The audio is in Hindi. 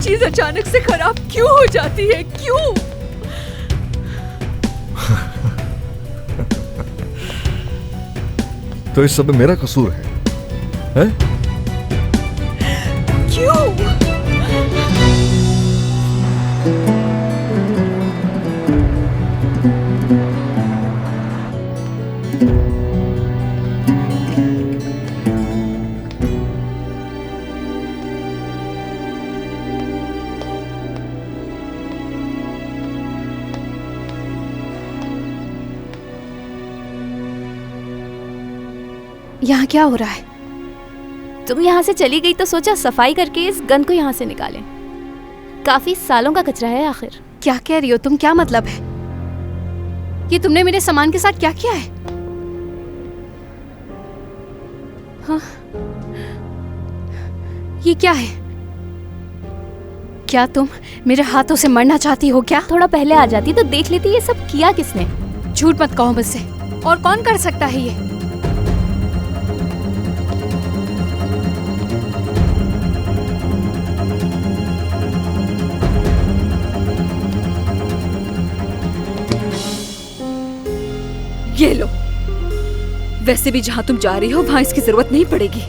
चीज अचानक से खराब क्यों हो जाती है, क्यों? तो इस सब में मेरा कसूर है? क्यों? यहाँ क्या हो रहा है? तुम यहाँ से चली गई तो सोचा सफाई करके इस गन को यहाँ से निकालें। काफी सालों का कचरा है आखिर। क्या कह रही हो तुम? क्या मतलब है? ये तुमने मेरे सामान के साथ क्या किया है? हाँ? ये क्या है? क्या तुम मेरे हाथों से मरना चाहती हो क्या? थोड़ा पहले आ जाती तो देख लेती ये सब किया किसने। झूठ मत कहो मुझसे। और कौन कर सकता है ये? ये लो। वैसे भी जहां तुम जा रही हो वहां इसकी जरूरत नहीं पड़ेगी।